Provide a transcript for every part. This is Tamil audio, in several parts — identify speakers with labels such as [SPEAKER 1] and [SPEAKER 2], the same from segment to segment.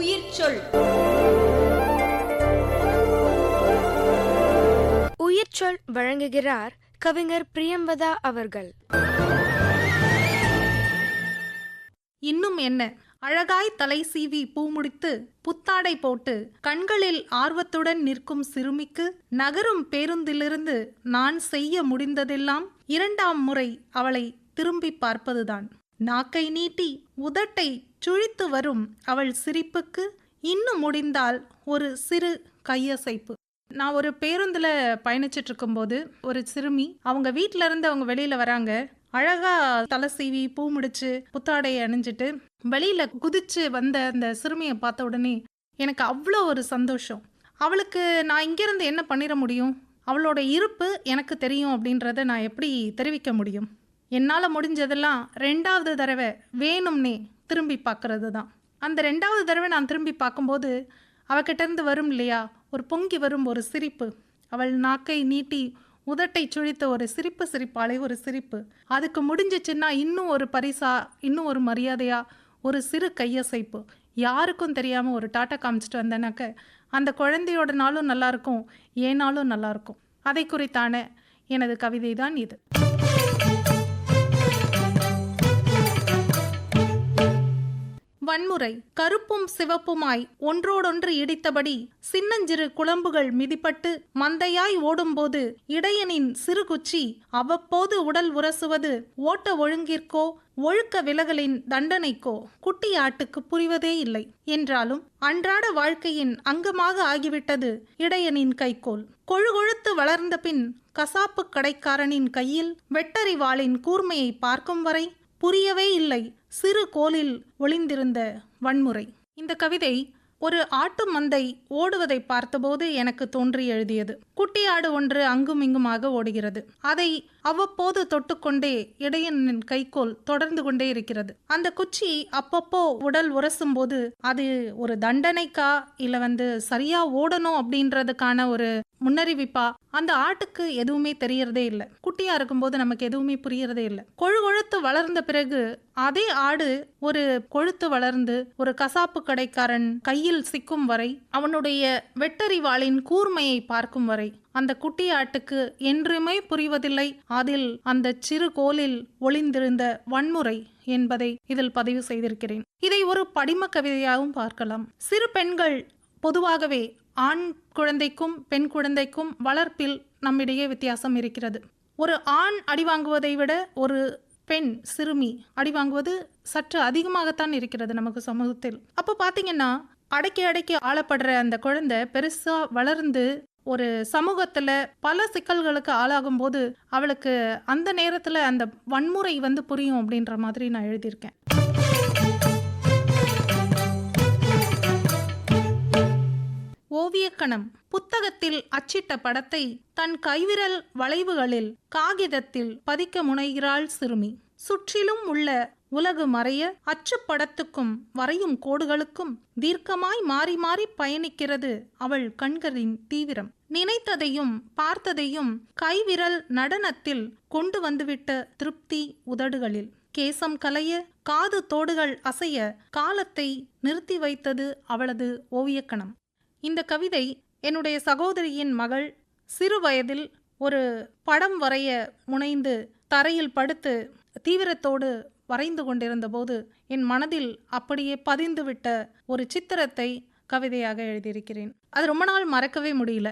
[SPEAKER 1] உயிர்ச்சொல்.
[SPEAKER 2] உயிர்ச்சொல் வழங்குகிறார் கவிஞர் பிரியம்பதா அவர்கள்.
[SPEAKER 3] இன்னும் என்ன, அழகாய் தலை சீவி பூ முடித்து புத்தாடை போட்டு கண்களில் ஆர்வத்துடன் நிற்கும் சிறுமிக்கு நகரும் பேருந்திலிருந்து நான் செய்ய முடிந்ததெல்லாம் இரண்டாம் முறை அவளை திரும்பி பார்ப்பதுதான். நாக்கை நீட்டி உதட்டை சுழித்து வரும் அவள் சிரிப்புக்கு இன்னும் முடிந்தால் ஒரு சிறு கையசைப்பு. நான் ஒரு பேருந்துல பயணிச்சுட்டு இருக்கும்போது ஒரு சிறுமி அவங்க வீட்டில இருந்து அவங்க வெளியில வராங்க. அழகா தலை சீவி பூ முடிச்சு புத்தாடையை அணிஞ்சிட்டு வெளியில குதிச்சு வந்த அந்த சிறுமியை பார்த்த உடனே எனக்கு அவ்வளோ ஒரு சந்தோஷம். அவளுக்கு நான் இங்கிருந்து என்ன பண்ணிட முடியும்? அவளோட இருப்பு எனக்கு தெரியும் அப்படின்றத நான் எப்படி தெரிவிக்க முடியும்? என்னால் முடிஞ்சதெல்லாம் ரெண்டாவது தடவை வேணும்னே திரும்பி பார்க்கறது தான். அந்த ரெண்டாவது தடவை நான் திரும்பி பார்க்கும்போது அவகிட்டேருந்து வரும் இல்லையா, ஒரு பொங்கி வரும் ஒரு சிரிப்பு, அவள் நாக்கை நீட்டி உதட்டை சுழித்த ஒரு சிரிப்பு சிரிப்பாளே ஒரு சிரிப்பு, அதுக்கு முடிஞ்சிச்சுன்னா இன்னும் ஒரு பரிசா, இன்னும் ஒரு மரியாதையா ஒரு சிறு கையசைப்பு, யாருக்கும் தெரியாமல் ஒரு டாட்டா காமிச்சிட்டு வந்தேனாக்க அந்த குழந்தையோட நாளும் நல்லாயிருக்கும், ஏனாலும் நல்லாயிருக்கும். அதை குறித்தான எனது கவிதை தான் இது. வன்முறை கருப்பும் சிவப்புமாய் ஒன்றோடொன்று இடித்தபடி சின்னஞ்சிறு குழம்புகள் மிதிப்பட்டு மந்தையாய் ஓடும்போது இடையனின் சிறு குச்சி அவ்வப்போது உடல் உரசுவது ஓட்ட ஒழுங்கிற்கோ ஒழுக்க விலகலின் தண்டனைக்கோ குட்டி ஆட்டுக்கு புரிவதே இல்லை. என்றாலும் அன்றாட வாழ்க்கையின் அங்கமாக ஆகிவிட்டது இடையனின் கைக்கோல். கொழுகொழுத்து வளர்ந்த பின் கசாப்பு கடைக்காரனின் கையில் வெட்டறிவாளின் கூர்மையை பார்க்கும் வரை புரியவே இல்லை சிறு கோலில் ஒளிந்திருந்த வன்முறை. இந்த கவிதை ஒரு ஆட்டு மந்தை ஓடுவதை பார்த்தபோது எனக்கு தோன்றி எழுதியது. குட்டி ஆடு ஒன்று அங்கும் இங்குமாக ஓடுகிறது. அதை அவ்வப்போது தொட்டுக்கொண்டே இடையனின் கைக்கோல் தொடர்ந்து கொண்டே இருக்கிறது. அந்த குச்சி அப்பப்போ உடல் உரசும் போது அது ஒரு தண்டனைக்கா இல்ல சரியா ஓடணும் அப்படின்றதுக்கான ஒரு முன்னறிவிப்பா அந்த ஆட்டுக்கு எதுவுமே தெரியறதே இல்லை. குட்டியா இருக்கும்போது நமக்கு எதுவுமே புரியறதே இல்லை. கொழுத்து வளர்ந்த பிறகு அதே ஆடு ஒரு கொழுத்து வளர்ந்து ஒரு கசாப்பு கடைக்காரன் கையில் சிக்கும் வரை, அவனுடைய வெட்டறிவாளின் கூர்மையை பார்க்கும் வரை அந்த குட்டி ஆட்டுக்கு என்றுமே புரிவதில்லை அதில் அந்த சிறு கோலில் ஒளிந்திருந்த வன்முறை என்பதை இதில் பதிவு செய்திருக்கிறேன். இதை ஒரு படிம கவிதையாகவும் பார்க்கலாம். சிறு பெண்கள் பொதுவாகவே ஆண் குழந்தைக்கும் பெண் குழந்தைக்கும் வளர்ப்பில் நம்மிடையே வித்தியாசம் இருக்கிறது. ஒரு ஆண் அடிவாங்குவதை விட ஒரு பெண் சிறுமி அடிவாங்குவது சற்று அதிகமாகத்தான் இருக்கிறது நமக்கு சமூகத்தில். அப்போ பார்த்தீங்கன்னா அடக்கி அடக்கி ஆளப்படுற அந்த குழந்தை பெருசா வளர்ந்து ஒரு சமூகத்துல பல சிக்கல்களுக்கு ஆளாகும் போது அவளுக்கு அந்த நேரத்துல அந்த வன்முறை புரியும் அப்படின்ற மாதிரி நான் எழுதியிருக்கேன். ஓவியக்கணம் புத்தகத்தில் அச்சிட்ட படத்தை தன் கைவிரல் வளைவுகளில் காகிதத்தில் பதிக்க முனைகிறாள் சிறுமி. சுற்றிலும் உள்ள உலகு மறைய அச்சுப்படத்துக்கும் வரையும் கோடுகளுக்கும் தீர்க்கமாய் மாறி மாறி பயணிக்கிறது அவள் கண்களின் தீவிரம். நினைத்ததையும் பார்த்ததையும் கைவிரல் நடனத்தில் கொண்டு வந்துவிட்ட திருப்தி உதடுகளில். கேசம் கலைய காது தோடுகள் அசைய காலத்தை நிறுத்தி வைத்தது அவளது ஓவியக்கணம். இந்த கவிதை என்னுடைய சகோதரியின் மகள் சிறு வயதில் ஒரு படம் வரைய முனைந்து தரையில் படுத்து தீவிரத்தோடு வரைந்து கொண்டிருந்த போது என் மனதில் அப்படியே பதிந்துவிட்ட ஒரு சித்திரத்தை கவிதையாக எழுதியிருக்கிறேன். அது ரொம்ப நாள் மறக்கவே முடியல.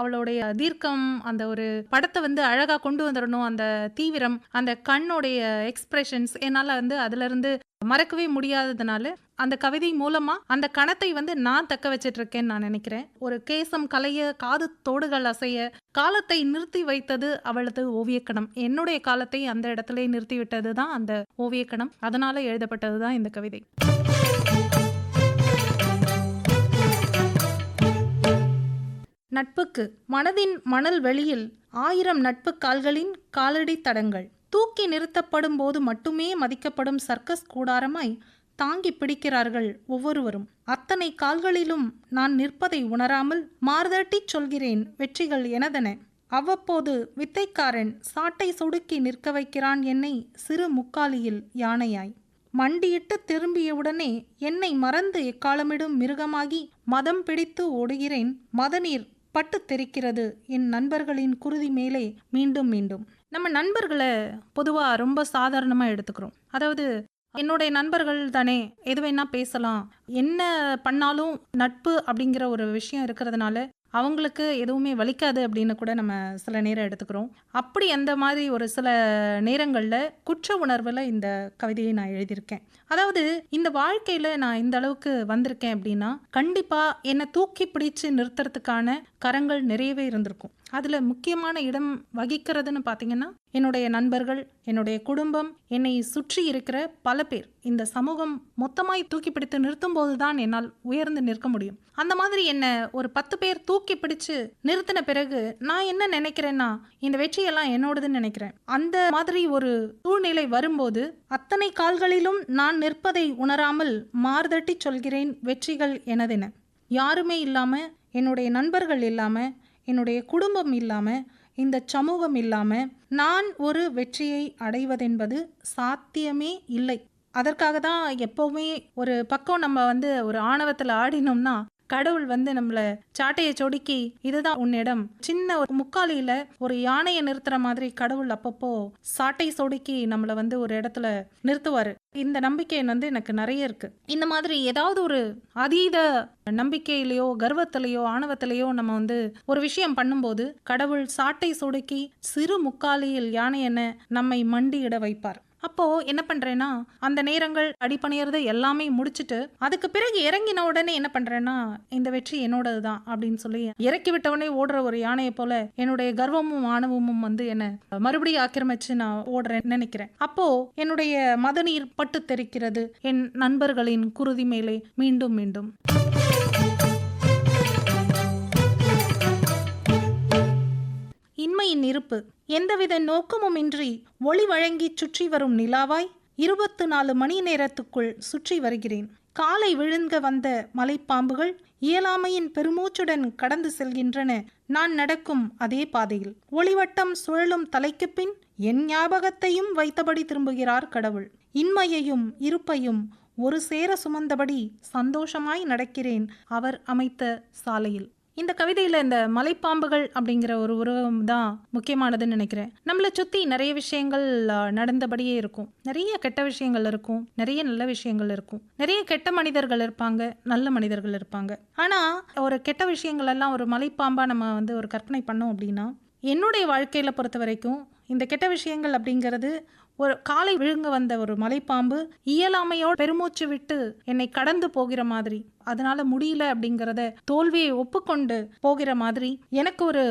[SPEAKER 3] அவளுடைய தீர்க்கம், அந்த ஒரு படத்தை அழகா கொண்டு வந்துடணும், அந்த தீவிரம், அந்த கண்ணுடைய எக்ஸ்பிரஷன்ஸ் என்னால் அதுல இருந்து மறக்கவே முடியாததுனால அந்த கவிதை மூலமா அந்த கணத்தை நான் தக்க வச்சிட்டு இருக்கேன்னு நான் நினைக்கிறேன். ஒரு கேசம் கலைய காது தோடுகள் அசைய காலத்தை நிறுத்தி வைத்தது அவளது ஓவியக்கணம். என்னுடைய காலத்தை அந்த இடத்துல நிறுத்தி விட்டது தான் அந்த ஓவியக்கணம். அதனால எழுதப்பட்டது தான் இந்த கவிதை. நட்புக்கு மனதின் மணல் வெளியில் 1000 நட்பு கால்களின் காலடி தடங்கள். தூக்கி நிறுத்தப்படும் போது மட்டுமே மதிக்கப்படும் சர்க்கஸ் கூடாரமாய் தாங்கி பிடிக்கிறார்கள் ஒவ்வொருவரும். அத்தனை கால்களிலும் நான் நிற்பதை உணராமல் மார்தட்டி சொல்கிறேன் வெற்றிகள் எனதென. அவ்வப்போது வித்தைக்காரன் சாட்டை சொடுக்கி நிற்க வைக்கிறான் என்னை சிறு முக்காலியில் யானையாய். மண்டியிட்டு திரும்பியவுடனே என்னை மறந்து எக்காலமிடும் மிருகமாகி மதம் பிடித்து ஓடுகிறேன். மதநீர் பட்டு தெரிக்கிறது என் நண்பர்களின் குருதி மேலே மீண்டும் மீண்டும். நம்ம நண்பர்களை பொதுவாக ரொம்ப சாதாரணமாக எடுத்துக்கிறோம். அதாவது என்னுடைய நண்பர்கள் தானே, எது வேணா பேசலாம், என்ன பண்ணாலும் நட்பு அப்படிங்கிற ஒரு விஷயம் இருக்கிறதுனால அவங்களுக்கு எதுவுமே வலிக்காது அப்படின்னு கூட நம்ம சில நேரம் எடுத்துக்கிறோம். அப்படி அந்த மாதிரி ஒரு சில நேரங்களில் குற்ற உணர்வில் இந்த கவிதையை நான் எழுதியிருக்கேன். அதாவது இந்த வாழ்க்கையில் நான் இந்த அளவுக்கு வந்திருக்கேன் அப்படின்னா கண்டிப்பாக என்னை தூக்கி பிடிச்சு நிறுத்துறதுக்கான கரங்கள் நிறையவே இருந்திருக்கும். அதில் முக்கியமான இடம் வகிக்கிறதுன்னு பார்த்தீங்கன்னா என்னுடைய நண்பர்கள், என்னுடைய குடும்பம், என்னை சுற்றி இருக்கிற பல பேர். இந்த சமூகம் மொத்தமாய் தூக்கி பிடித்து நிறுத்தும் போது தான் என்னால் உயர்ந்து நிற்க முடியும். அந்த மாதிரி என்னை ஒரு 10 பேர் தூக்கி பிடிச்சு நிறுத்தின பிறகு நான் என்ன நினைக்கிறேன்னா இந்த வெற்றியெல்லாம் என்னோடதுன்னு நினைக்கிறேன். அந்த மாதிரி ஒரு சூழ்நிலை வரும்போது அத்தனை கால்களிலும் நான் நிற்பதை உணராமல் மார்தட்டி சொல்கிறேன், வெற்றிகள் எனதென. யாருமே இல்லாமல், என்னுடைய நண்பர்கள் இல்லாமல், என்னுடைய குடும்பம் இல்லாமல், இந்த சமூகம் இல்லாமல் நான் ஒரு வெற்றியை அடைவதென்பது சாத்தியமே இல்லை. அதற்காக தான் எப்போவுமே ஒரு பக்கம் நம்ம ஒரு ஆணவத்தில் ஆடினோம்னா கடவுள் நம்மளை சாட்டையை சொடுக்கி இதுதான் உன்னிடம், சின்ன ஒரு முக்காலியில் ஒரு யானையை நிறுத்துற மாதிரி கடவுள் அப்பப்போ சாட்டை சொடுக்கி நம்மளை ஒரு இடத்துல நிறுத்துவார். இந்த நம்பிக்கை எனக்கு நிறைய இருக்கு. இந்த மாதிரி ஏதாவது ஒரு அதீத நம்பிக்கையிலையோ கர்வத்திலையோ ஆணவத்திலையோ நம்ம ஒரு விஷயம் பண்ணும்போது கடவுள் சாட்டை சொடுக்கி சிறு முக்காலியில் யானையென நம்மை மண்டியிட வைப்பார். அப்போ என்ன பண்றேன்னா அந்த நேரங்கள் அடிப்பணியறது எல்லாமே முடிச்சுட்டு அதுக்கு பிறகு இறங்கின உடனே என்ன பண்றேன்னா இந்த வெற்றி என்னோடது தான் அப்படின்னு சொல்லி இறக்கி விட்டவனே ஓடுற ஒரு யானையை போல என்னுடைய கர்வமும் ஆணவமும் என்ன மறுபடியும் ஆக்கிரமிச்சு நான் ஓடுறேன்னு நினைக்கிறேன். அப்போ என்னுடைய மதநீர் பட்டு தெரிக்கிறது என் நண்பர்களின் குருதி மேலே மீண்டும் மீண்டும். இன்மையின் இருப்பு. எந்தவித நோக்கமுமின்றி ஒளி வழங்கி சுற்றி வரும் நிலாவாய் 24 மணி நேரத்துக்குள் சுற்றி வருகிறேன். காலை விழுங்க வந்த மலைப்பாம்புகள் இயலாமையின் பெருமூச்சுடன் கடந்து செல்கின்றன. நான் நடக்கும் அதே பாதையில் ஒளிவட்டம் சுழலும் தலைக்கு பின் என் ஞாபகத்தையும் வைத்தபடி திரும்புகிறார் கடவுள். இன்மையையும் இருப்பையும் ஒரு சேர சுமந்தபடி சந்தோஷமாய் நடக்கிறேன் அவர் அமைத்த சாலையில். இந்த கவிதையில் இந்த மலைப்பாம்புகள் அப்படிங்கிற ஒரு உருவம் தான் முக்கியமானதுன்னு நினைக்கிறேன். நம்மளை சுற்றி நிறைய விஷயங்கள் நடந்தபடியே இருக்கும். நிறைய கெட்ட விஷயங்கள் இருக்கும், நிறைய நல்ல விஷயங்கள் இருக்கும். நிறைய கெட்ட மனிதர்கள் இருப்பாங்க, நல்ல மனிதர்கள் இருப்பாங்க. ஆனால் ஒரு கெட்ட விஷயங்கள் எல்லாம் ஒரு மலைப்பாம்பாக நம்ம ஒரு கற்பனை பண்ணோம் அப்படின்னா என்னுடைய வாழ்க்கையில் பொறுத்த வரைக்கும் இந்த கெட்ட விஷயங்கள் அப்படிங்கிறது ஒரு காலை விழுங்க வந்த ஒரு மலைப்பாம்பு இயலாமையோடு பெருமூச்சு விட்டு என்னை கடந்து போகிற மாதிரி, அதனால முடியல அப்படிங்கிறத தோல்வியை ஒப்புக்கொண்டு போகிற மாதிரி எனக்கு ஒரு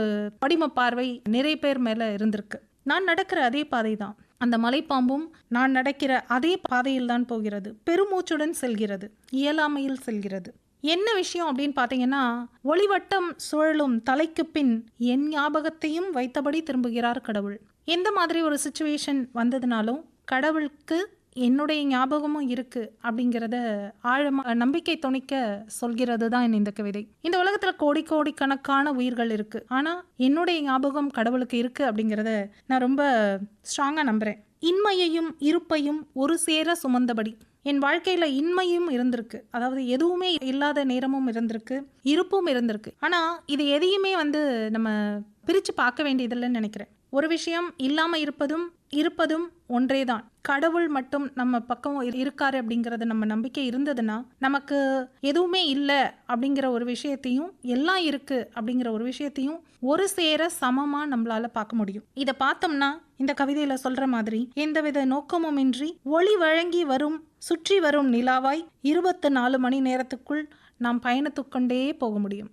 [SPEAKER 3] படிம பார்வை நிறைய பேர் மேல இருந்திருக்கு. நான் நடக்கிற அதே பாதை தான். அந்த மலைப்பாம்பும் நான் நடக்கிற அதே பாதையில் தான் போகிறது. பெருமூச்சுடன் செல்கிறது, இயலாமையில் செல்கிறது. என்ன விஷயம் அப்படின்னு பார்த்தீங்கன்னா ஒளிவட்டம் சுழலும் தலைக்கு பின் என் ஞாபகத்தையும் வைத்தபடி திரும்புகிறார் கடவுள். எந்த மாதிரி ஒரு சிச்சுவேஷன் வந்ததுனாலும் கடவுளுக்கு என்னுடைய ஞாபகமும் இருக்கு அப்படிங்கிறத ஆழமாக நம்பிக்கை துணிக்க சொல்கிறது தான் இந்த கவிதை. இந்த உலகத்தில் கோடிக்கணக்கான உயிர்கள் இருக்கு, ஆனால் என்னுடைய ஞாபகம் கடவுளுக்கு இருக்கு அப்படிங்கிறத நான் ரொம்ப ஸ்ட்ராங்காக நம்புகிறேன். இன்மையையும் இருப்பையும் ஒரு சேர சுமந்தபடி என் வாழ்க்கையில் இன்மையும் இருந்திருக்கு, அதாவது எதுவுமே இல்லாத நேரமும் இருந்திருக்கு, இருப்பும் இருந்திருக்கு. ஆனால் இது எதையுமே நம்ம பிரித்து பார்க்க வேண்டியதில்லைன்னு நினைக்கிறேன். ஒரு விஷயம் இல்லாமல் இருப்பதும் ஒன்றே தான். கடவுள் மட்டும் நம்ம பக்கம் இருக்காரு அப்படிங்கிறது நம்ம நம்பிக்கை இருந்ததுன்னா நமக்கு எதுவுமே இல்லை அப்படிங்கிற ஒரு விஷயத்தையும் எல்லாம் இருக்கு அப்படிங்கிற ஒரு விஷயத்தையும் ஒரு சேர சமமாக நம்மளால பார்க்க முடியும். இதை பார்த்தோம்னா இந்த கவிதையில சொல்ற மாதிரி எந்தவித நோக்கமுமின்றி ஒளி வழங்கி வரும் சுற்றி வரும் நிலாவாய் 24 மணி நேரத்துக்குள் நாம் பயணித்துக்கொண்டே போக முடியும்.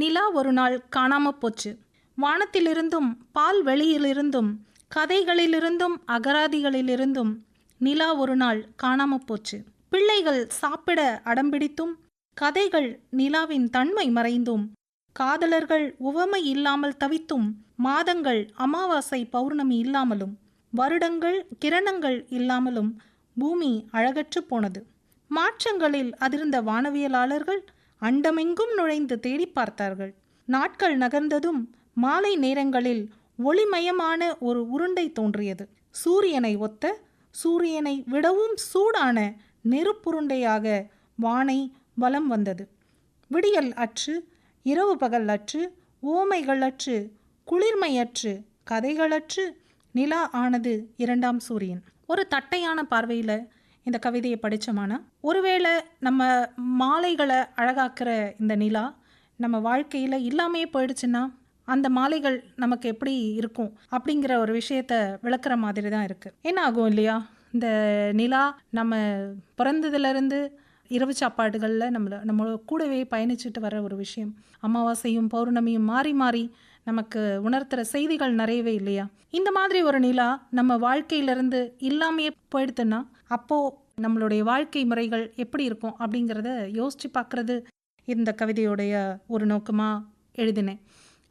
[SPEAKER 3] நிலா ஒரு நாள் காணாம போச்சு. வானத்திலிருந்தும் பால் வெளியிலிருந்தும் கதைகளிலிருந்தும் அகராதிகளிலிருந்தும் நிலா ஒரு நாள் காணாம போச்சு. பிள்ளைகள் சாப்பிட அடம்பிடித்தும் கதைகள் நிலாவின் தன்மை மறைந்தும் காதலர்கள் உவமை இல்லாமல் தவித்தும் மாதங்கள் அமாவாசை பௌர்ணமி இல்லாமலும் வருடங்கள் கிரணங்கள் இல்லாமலும் பூமி அழகற்று போனது. மாற்றங்களில் அதிர்ந்த வானவியலாளர்கள் அண்டமெங்கும் நுழைந்து தேடி பார்த்தார்கள். நாட்கள் நகர்ந்ததும் மாலை நேரங்களில் ஒளிமயமான ஒரு உருண்டை தோன்றியது. சூரியனை ஒத்த, சூரியனை விடவும் சூடான நெருப்புருண்டையாக வானை வலம் வந்தது. விடியல் அற்று, இரவு பகல் அற்று, ஓமைகள் அற்று, குளிர்மையற்று, கதைகளற்று நிலா ஆனது இரண்டாம் சூரியன். ஒரு தட்டையான பார்வையில் இந்த கவிதையை படித்தோமானா, ஒருவேளை நம்ம மாலைகளை அழகாக்குற இந்த நிலா நம்ம வாழ்க்கையில் இல்லாமே போயிடுச்சுன்னா அந்த மாலைகள் நமக்கு எப்படி இருக்கும் அப்படிங்கிற ஒரு விஷயத்த விளக்குற மாதிரி தான் இருக்குது. என்ன ஆகும் இல்லையா? இந்த நிலா நம்ம பிறந்ததுலேருந்து இரவு சாப்பாடுகளில் நம்ம கூடவே பயணிச்சுட்டு வர ஒரு விஷயம். அமாவாசையும் பௌர்ணமியும் மாறி மாறி நமக்கு உணர்த்துற செய்திகள் நிறையவே இல்லையா? இந்த மாதிரி ஒரு நிலா நம்ம வாழ்க்கையிலிருந்து இல்லாமையே போயிடுதுன்னா அப்போது நம்மளுடைய வாழ்க்கை முறைகள் எப்படி இருக்கும் அப்படிங்கிறத யோசித்து பார்க்குறது இந்த கவிதையுடைய ஒரு நோக்கமாக எழுதினேன்.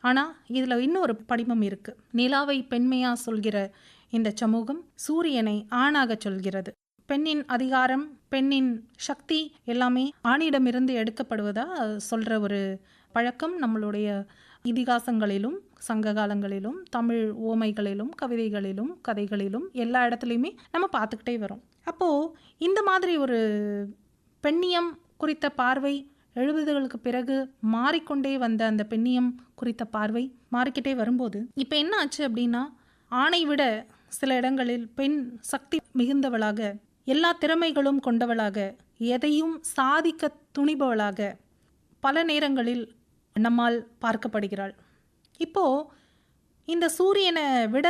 [SPEAKER 3] ஆனால் இதில் இன்னொரு படிமம் இருக்குது. நிலாவை பெண்மையாக சொல்கிற இந்த சமூகம் சூரியனை ஆணாக சொல்கிறது. பெண்ணின் அதிகாரம், பெண்ணின் சக்தி எல்லாமே ஆணிடமிருந்து எடுக்கப்படுவதா சொல்கிற ஒரு பழக்கம் நம்மளுடைய இதிகாசங்களிலும் சங்க காலங்களிலும் தமிழ் ஓமைகளிலும் கவிதைகளிலும் கதைகளிலும் எல்லா இடத்துலையுமே நம்ம பார்த்துக்கிட்டே வரோம். அப்போது இந்த மாதிரி ஒரு பெண்ணியம் குறித்த பார்வை 70களுக்கு பிறகு மாறிக்கொண்டே வந்த அந்த பெண்ணியம் குறித்த பார்வை மாறிக்கிட்டே வரும்போது இப்போ என்ன ஆச்சு அப்படின்னா, ஆணை விட சில இடங்களில் பெண் சக்தி மிகுந்தவளாக, எல்லா திறமைகளும் கொண்டவளாக, எதையும் சாதிக்க துணிபவளாக பல நேரங்களில் நம்மால் பார்க்கப்படுகிறாள். இப்போது இந்த சூரியனை விட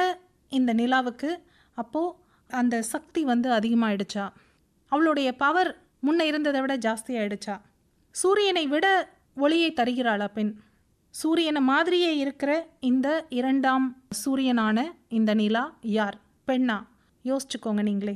[SPEAKER 3] இந்த நிலாவுக்கு அப்போது அந்த சக்தி அதிகமாகிடுச்சா? அவளுடைய பவர் முன்ன இருந்ததை விட ஜாஸ்தியாகிடுச்சா? சூரியனை விட ஒளியை தருகிறாளா பெண்? சூரியனை மாதிரியே இருக்கிற இந்த இரண்டாம் சூரியனான இந்த நிலா யார்? பெண்ணா? யோசிச்சுக்கோங்க நீங்களே.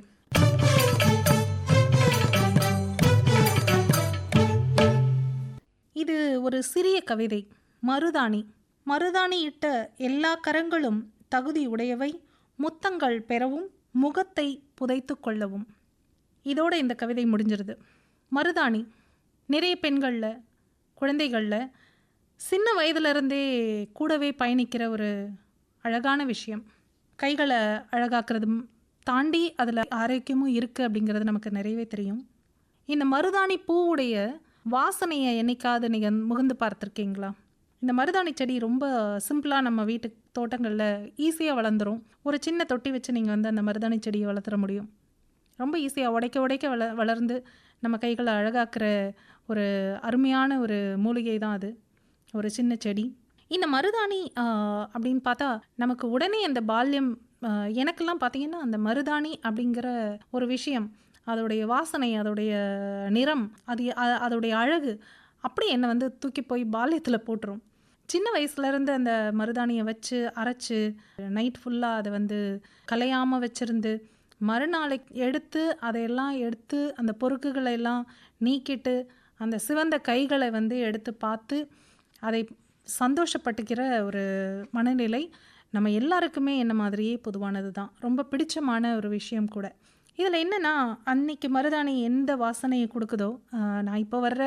[SPEAKER 3] இது ஒரு சிறிய கவிதை. மருதாணி. மருதாணி இட்ட எல்லா கரங்களும் தகுதி உடையவை, முத்தங்கள் பெறவும் முகத்தை புதைத்து கொள்ளவும். இதோட இந்த கவிதை முடிஞ்சிருது. மருதாணி நிறைய பெண்களில், குழந்தைகளில் சின்ன வயதிலிருந்தே கூடவே பயணிக்கிற ஒரு அழகான விஷயம். கைகளை அழகாக்குறதும் தாண்டி அதில் ஆரோக்கியமும் இருக்குது அப்படிங்கிறது நமக்கு நிறையவே தெரியும். இந்த மருதாணி பூவுடைய வாசனையை என்னைக்காவது நீங்கள் முகந்து பார்த்துருக்கீங்களா? இந்த மருதாணி செடி ரொம்ப சிம்பிளாக நம்ம வீட்டு தோட்டங்களில் ஈஸியாக வளர்ந்துடும். ஒரு சின்ன தொட்டி வச்சு நீங்கள் அந்த மருதாணி செடியை வளர்த்துற முடியும். ரொம்ப ஈஸியாக உடைக்க வளர்ந்து நம்ம கைகளை அழகாக்குற ஒரு அருமையான ஒரு மூலிகை தான் அது, ஒரு சின்ன செடி. இந்த மருதாணி அப்படின்னு பார்த்தா நமக்கு உடனே அந்த பால்யம், எனக்கெல்லாம் பார்த்திங்கன்னா அந்த மருதாணி அப்படிங்கிற ஒரு விஷயம், அதோடைய வாசனை, அதோடைய நிறம், அதோடைய அழகு அப்படி என்னை தூக்கி போய் பால்யத்தில் போட்டுரும். சின்ன வயசுலேருந்து அந்த மருதாணியை வச்சு அரைச்சி நைட் ஃபுல்லாக அதை கலையாமல் வச்சுருந்து மறுநாளைக்கு அதையெல்லாம் எடுத்து அந்த பொறுக்குகளை எல்லாம் நீக்கிட்டு அந்த சிவந்த கைகளை எடுத்து பார்த்து அதை சந்தோஷப்பட்டுக்கிற ஒரு மனநிலை நம்ம எல்லாருக்குமே என்ன மாதிரியே பொதுவானது தான். ரொம்ப பிடிச்சமான ஒரு விஷயம் கூட. இதில் என்னென்னா, அன்னைக்கு மருதாணி எந்த வாசனையை கொடுக்குதோ, நான் இப்போ வர்ற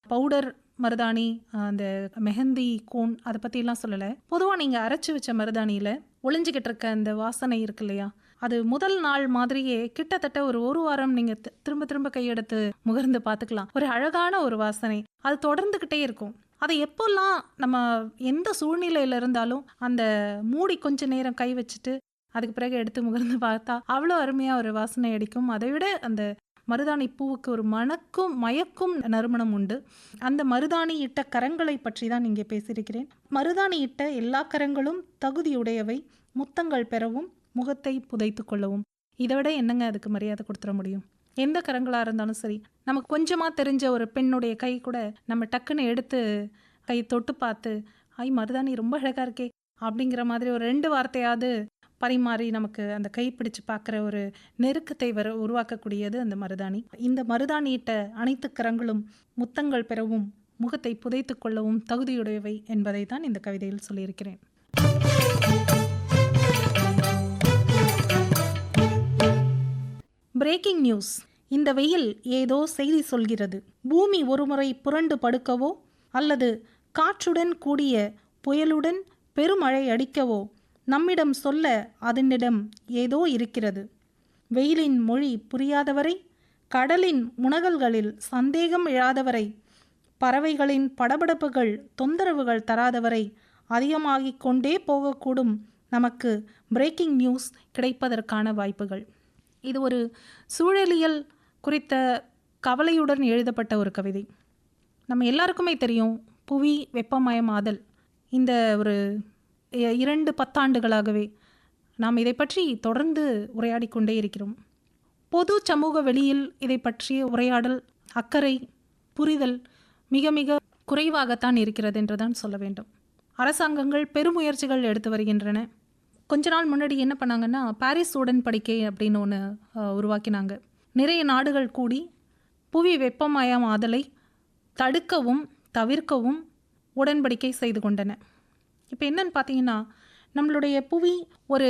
[SPEAKER 3] பவுடர் மருதாணி, அந்த மெஹந்தி கோன் அதை பற்றிலாம் சொல்லலை. பொதுவாக நீங்கள் அரைச்சி வச்ச மருதாணியில் ஒளிஞ்சிக்கிட்டு இருக்க அந்த வாசனை இருக்கு இல்லையா, அது முதல் நாள் மாதிரியே கிட்டத்தட்ட ஒரு வாரம் நீங்கள் திரும்ப திரும்ப கையெடுத்து முகர்ந்து பார்த்துக்கலாம். ஒரு அழகான ஒரு வாசனை அது தொடர்ந்துக்கிட்டே இருக்கும். அதை எப்போல்லாம் நம்ம எந்த சூழ்நிலையில் இருந்தாலும் அந்த மூடி கொஞ்ச நேரம் கை வச்சுட்டு அதுக்கு பிறகு எடுத்து முகர்ந்து பார்த்தா அவ்வளோ அருமையாக ஒரு வாசனை அடிக்கும். அதை விட அந்த மருதாணி பூவுக்கு ஒரு மயக்கும் நறுமணம் உண்டு. அந்த மருதாணி இட்ட கரங்களை பற்றி தான் இங்கே பேசியிருக்கிறேன். மருதாணி இட்ட எல்லா கரங்களும் தகுதியுடையவை, முத்தங்கள் பெறவும் முகத்தை புதைத்து கொள்ளவும். இதை விட என்னங்க அதுக்கு மரியாதை கொடுத்துட முடியும்? எந்த கரங்களாக இருந்தாலும் சரி, நமக்கு கொஞ்சமாக தெரிஞ்ச ஒரு பெண்ணுடைய கை கூட நம்ம டக்குன்னு எடுத்து கை தொட்டு பார்த்து, மருதாணி ரொம்ப அழகாக இருக்கே அப்படிங்கிற மாதிரி ஒரு 2 வார்த்தையாவது பரிமாறி நமக்கு அந்த கை பிடிச்சு பார்க்குற ஒரு நெருக்கத்தை உருவாக்கக்கூடியது அந்த மருதாணி. இந்த மருதாணியிட்ட அனைத்து கரங்களும் முத்தங்கள் பெறவும் முகத்தை புதைத்து கொள்ளவும் தகுதியுடையவை என்பதை தான் இந்த கவிதையில் சொல்லியிருக்கிறேன். Breaking news. இந்த வெயில் ஏதோ செய்தி சொல்கிறது. பூமி ஒருமுறை புரண்டு படுக்கவோ அல்லது காற்றுடன் கூடிய புயலுடன் பெருமழை அடிக்கவோ நம்மிடம் சொல்ல அதனிடம் ஏதோ இருக்கிறது. வெயிலின் மொழி புரியாதவரை, கடலின் முனகல்களில் சந்தேகம் எழாதவரை, பறவைகளின் படபடப்புகள் தொந்தரவுகள் தராதவரை அதிகமாகிக் கொண்டே போகக்கூடும் நமக்கு பிரேக்கிங் நியூஸ் கிடைப்பதற்கான வாய்ப்புகள். இது ஒரு சூழலியல் குறித்த கவலையுடன் எழுதப்பட்ட ஒரு கவிதை. நம்ம எல்லாருக்குமே தெரியும், புவி வெப்பமயமாதல். இந்த ஒரு 2 பத்தாண்டுகளாகவே நாம் இதை பற்றி தொடர்ந்து உரையாடி கொண்டே இருக்கிறோம். பொது சமூக வெளியில் இதை பற்றிய உரையாடல், அக்கறை, புரிதல் மிக மிக குறைவாகத்தான் இருக்கிறது என்று தான் சொல்ல வேண்டும். அரசாங்கங்கள் பெருமுயற்சிகள் எடுத்து வருகின்றன. கொஞ்ச நாள் முன்னாடி என்ன பண்ணாங்கன்னா, பாரிஸ் உடன்படிக்கை அப்படின்னு ஒன்று உருவாக்கினாங்க. நிறைய நாடுகள் கூடி புவி வெப்பமயமாதலை தடுக்கவும் தவிர்க்கவும் உடன்படிக்கை செய்து கொண்டன. இப்போ என்னன்னு பார்த்தீங்கன்னா, நம்மளுடைய புவி ஒரு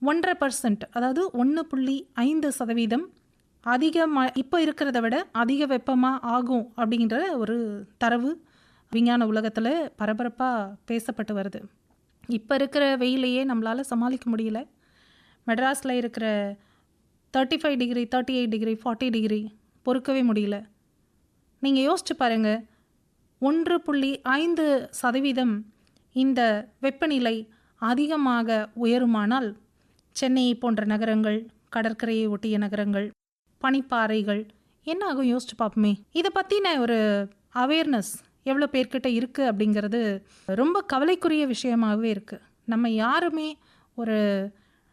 [SPEAKER 3] 1.5%, அதாவது 1.5% அதிக இப்போ இருக்கிறத விட அதிக வெப்பமாக ஆகும் அப்படிங்கிற ஒரு தரவு விஞ்ஞான உலகத்தில் பரபரப்பாக பேசப்பட்டு வருது. இப்போ இருக்கிற வெயிலையே நம்மளால் சமாளிக்க முடியல. மெட்ராஸில் இருக்கிற 35 டிகிரி, 38 டிகிரி, 40 டிகிரி பொறுக்கவே முடியல. நீங்கள் யோசிச்சு பாருங்கள், 1.5% இந்த வெப்பநிலை அதிகமாக உயருமானால் சென்னை போன்ற நகரங்கள், கடற்கரையை ஒட்டிய நகரங்கள், பனிப்பாறைகள் என்ன ஆகும் யோசிச்சு பார்ப்போமே. இதை பற்றின ஒரு அவேர்னஸ் எவ்வளோ பேர்கிட்ட இருக்குது அப்படிங்கிறது ரொம்ப கவலைக்குரிய விஷயமாகவே இருக்குது. நம்ம யாருமே ஒரு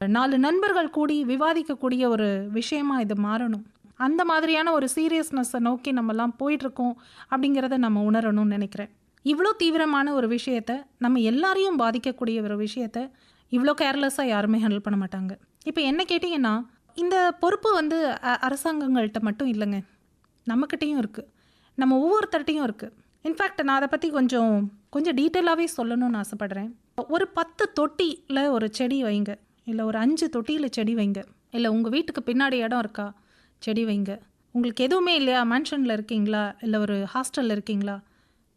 [SPEAKER 3] 4 நண்பர்கள் கூடி விவாதிக்கக்கூடிய ஒரு விஷயமாக இது மாறணும். அந்த மாதிரியான ஒரு சீரியஸ்னஸை நோக்கி நம்மலாம் போயிட்டுருக்கோம் அப்படிங்கிறத நம்ம உணரணும்னு நினைக்கிறேன். இவ்வளோ தீவிரமான ஒரு விஷயத்தை, நம்ம எல்லாரையும் பாதிக்கக்கூடிய ஒரு விஷயத்தை இவ்வளோ கேர்லெஸ்ஸாக யாருமே ஹேண்டில் பண்ண மாட்டாங்க. இப்போ என்ன கேட்டிங்கன்னா, இந்த பொறுப்பு வந்து அரசாங்கங்கள்கிட்ட மட்டும் இல்லைங்க, நம்மக்கிட்டேயும் இருக்குது, நம்ம ஒவ்வொருத்தர்கிட்டையும் இருக்குது. இன்ஃபேக்ட் நான் அதை பற்றி கொஞ்சம் டீட்டெயிலாகவே சொல்லணும்னு ஆசைப்பட்றேன். ஒரு 10 தொட்டியில் ஒரு செடி வைங்க, இல்லை ஒரு 5 தொட்டியில் செடி வைங்க, இல்லை உங்கள் வீட்டுக்கு பின்னாடி இடம் இருக்கா செடி வைங்க. உங்களுக்கு எதுவுமே இல்லையா, மேன்ஷனில் இருக்கீங்களா, இல்லை ஒரு ஹாஸ்டலில் இருக்கீங்களா,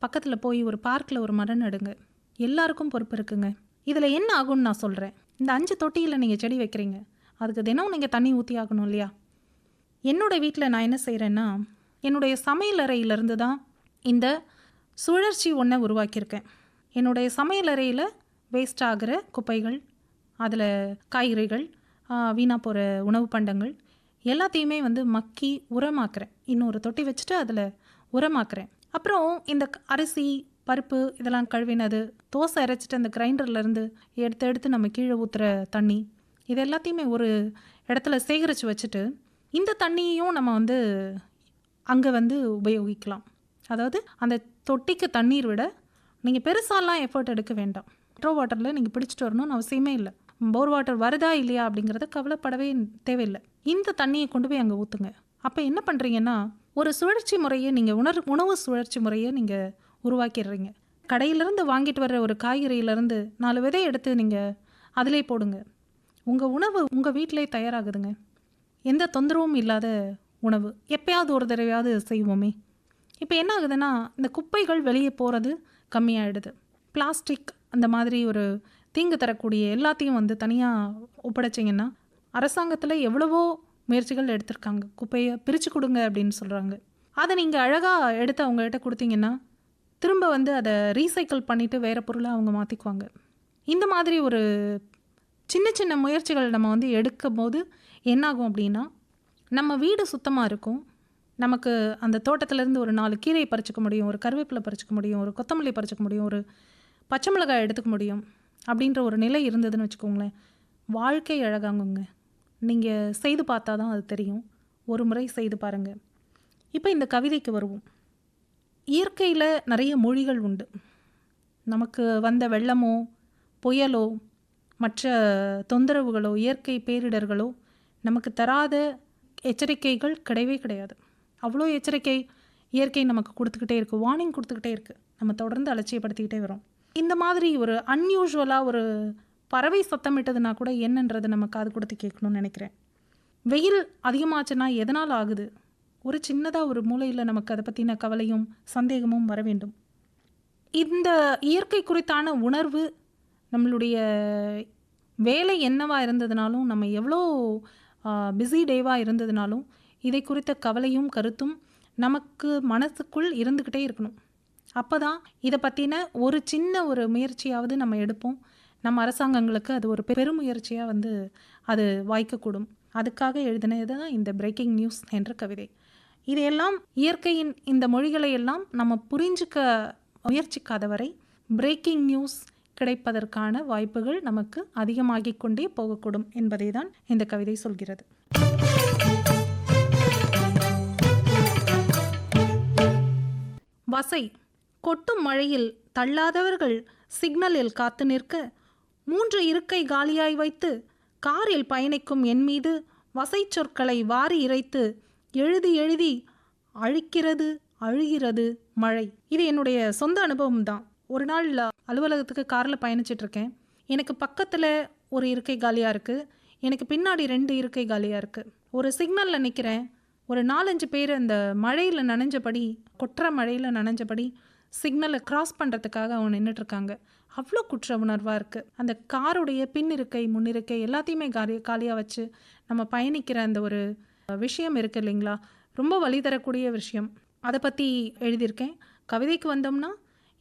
[SPEAKER 3] பக்கத்தில் போய் ஒரு பார்க்கில் ஒரு மரம் நடுங்க. எல்லாருக்கும் பொறுப்பு இருக்குங்க. இதில் என்ன ஆகும்னு நான் சொல்கிறேன். இந்த 5 தொட்டியில் நீங்கள் செடி வைக்கிறீங்க, அதுக்கு தினம் நீங்கள் தண்ணி ஊற்றி ஆகணும் இல்லையா? என்னோடய வீட்டில் நான் என்ன செய்கிறேன்னா, என்னுடைய சமையலறையிலேருந்து தான் இந்த சுழற்சி ஒன்றை உருவாக்கியிருக்கேன். என்னுடைய சமையலறையில் வேஸ்ட் ஆகிற குப்பைகள், அதில் காய்கறிகள், வீணாக போகிற உணவு பண்டங்கள் எல்லாத்தையுமே வந்து மக்கி உரமாக்குறேன். இன்னொரு தொட்டி வச்சுட்டு அதில் உரமாக்குறேன். அப்புறம் இந்த அரிசி, பருப்பு இதெல்லாம் கழுவினது, தோசை அரைச்சிட்டு அந்த கிரைண்டர்லேருந்து எடுத்து நம்ம கீழே ஊற்றுற தண்ணி, இது எல்லாத்தையுமே ஒரு இடத்துல சேகரித்து வச்சுட்டு இந்த தண்ணியையும் நம்ம வந்து அங்கே வந்து உபயோகிக்கலாம். அதாவது அந்த தொட்டிக்கு தண்ணீர் விட நீங்கள் பெருசாலாம் எஃபர்ட் எடுக்க வேண்டாம். மெட்ரோ வாட்டரில் நீங்கள் பிடிச்சிட்டு வரணும்னு அவசியமே இல்லை. போர் வாட்டர் வருதா இல்லையா அப்படிங்கிறத கவலைப்படவே தேவையில்லை. இந்த தண்ணியை கொண்டு போய் அங்கே ஊற்றுங்க. அப்போ என்ன பண்ணுறீங்கன்னா, ஒரு சுழற்சி முறையை நீங்கள் உணவு சுழற்சி முறையை நீங்கள் உருவாக்கிடுறீங்க. கடையிலேருந்து வாங்கிட்டு வர்ற ஒரு காய்கறியிலேருந்து 4 விதை எடுத்து நீங்கள் அதிலே போடுங்க. உங்கள் உணவு உங்கள் வீட்டிலே தயாராகுதுங்க. எந்த தொந்தரவும் இல்லாத உணவு. எப்பயாவது ஒரு தடவையாவது செய்வோமே. இப்போ என்ன ஆகுதுன்னா, இந்த குப்பைகள் வெளியே போகிறது கம்மியாயிடுது. பிளாஸ்டிக் அந்த மாதிரி ஒரு தீங்கு தரக்கூடிய எல்லாத்தையும் வந்து தனியாக ஒப்படைச்சிங்கன்னா, அரசாங்கத்தில் எவ்வளவோ முயற்சிகள் எடுத்திருக்காங்க. குப்பையை பிரித்து கொடுங்க அப்படின்னு சொல்கிறாங்க. அதை நீங்கள் அழகாக எடுத்து அவங்ககிட்ட கொடுத்தீங்கன்னா திரும்ப வந்து அதை ரீசைக்கிள் பண்ணிவிட்டு வேறு பொருளை அவங்க மாற்றிக்குவாங்க. இந்த மாதிரி ஒரு சின்ன சின்ன முயற்சிகள் நம்ம வந்து எடுக்கும் போது என்னாகும் அப்படின்னா, நம்ம வீடு சுத்தமாக இருக்கும். நமக்கு அந்த தோட்டத்திலேருந்து ஒரு 4 கீரையை பறிச்சுக்க முடியும், ஒரு கருவேப்பிலை பறிச்சுக்க முடியும், ஒரு கொத்தமல்லி பறிச்சுக்க முடியும், ஒரு பச்சை மிளகாய் எடுத்துக்க முடியும் அப்படின்ற ஒரு நிலை இருந்ததுன்னு வச்சுக்கோங்களேன். வாழ்க்கை அழகாங்குங்க. நீங்கள் செய்து பார்த்தா தான் அது தெரியும். ஒரு முறை செய்து பாருங்கள். இப்போ இந்த கவிதைக்கு வருவோம். இயற்கையில் நிறைய மொழிகள் உண்டு. நமக்கு வந்த வெள்ளமோ புயலோ மற்ற தொந்தரவுகளோ இயற்கை பேரிடர்களோ நமக்கு தராத எச்சரிக்கைகள் கிடையவே கிடையாது. அவ்வளோ எச்சரிக்கை இயற்கை நமக்கு கொடுத்துக்கிட்டே இருக்குது, வார்னிங் கொடுத்துக்கிட்டே இருக்குது. நம்ம தொடர்ந்து அலட்சியப்படுத்திக்கிட்டே வரோம். இந்த மாதிரி ஒரு அன்யூஷுவலாக ஒரு பறவை சத்தமிட்டதுனா கூட என்னன்றது நம்ம காது கொடுத்து கேட்கணும்னு நினைக்கிறேன். வெயில் அதிகமாச்சுன்னா எதனால் ஆகுது? ஒரு சின்னதாக ஒரு மூலையில் நமக்கு அதை பற்றின கவலையும் சந்தேகமும் வர வேண்டும். இந்த இயற்கை குறித்தான உணர்வு நம்மளுடைய வேலை என்னவா இருந்ததுனாலும், நம்ம எவ்வளோ பிஸி டேவாக இருந்ததுனாலும், இதை குறித்த கவலையும் கருத்தும் நமக்கு மனசுக்குள் இருந்துக்கிட்டே இருக்கணும். அப்போ தான் இதை பற்றின ஒரு சின்ன ஒரு முயற்சியாவது நம்ம எடுப்போம். நம்ம அரசாங்கங்களுக்கு அது ஒரு பெருமுயற்சியாக வந்து அது வாய்க்கக்கூடும். அதுக்காக எழுதினது தான் இந்த பிரேக்கிங் நியூஸ் என்ற கவிதை. இதையெல்லாம் இயற்கையின் இந்த மொழிகளை எல்லாம் நம்ம புரிஞ்சுக்க முயற்சிக்காத வரை பிரேக்கிங் நியூஸ் கிடைப்பதற்கான வாய்ப்புகள் நமக்கு அதிகமாகிக் கொண்டே போகக்கூடும் என்பதை தான் இந்த கவிதை சொல்கிறது. வசை. கொட்டும் மழையில் தள்ளாதவர்கள் சிக்னலில் காத்து நிற்க 3 இருக்கை காலியாய் வைத்து காரில் பயணிக்கும் என் மீது வசை சொற்களை வாரி இறைத்து எழுதி எழுதி அழிக்கிறது அழுகிறது மழை. இது என்னுடைய சொந்த அனுபவம் தான். ஒரு நாள் அலுவலகத்துக்கு காரில் பயணிச்சிட்டு இருக்கேன். எனக்கு பக்கத்தில் ஒரு இருக்கை காலியாக இருக்குது, எனக்கு பின்னாடி 2 இருக்கை காலியாக இருக்குது. ஒரு சிக்னலில் நிற்கிறேன். ஒரு 4-5 பேர் அந்த மழையில் நனைஞ்சபடி, கொட்டுற மழையில் நனைஞ்சபடி சிக்னலை கிராஸ் பண்ணுறதுக்காக அவங்க நின்றுட்டுருக்காங்க. அவ்வளோ குற்ற உணர்வாக இருக்குது. அந்த காருடைய பின் இருக்கை முன்னிருக்கை எல்லாத்தையுமே காலியாக வச்சு நம்ம பயணிக்கிற அந்த ஒரு விஷயம் இருக்குது இல்லைங்களா, ரொம்ப வலி தரக்கூடிய விஷயம். அதை பற்றி எழுதியிருக்கேன். கவிதைக்கு வந்தோம்னா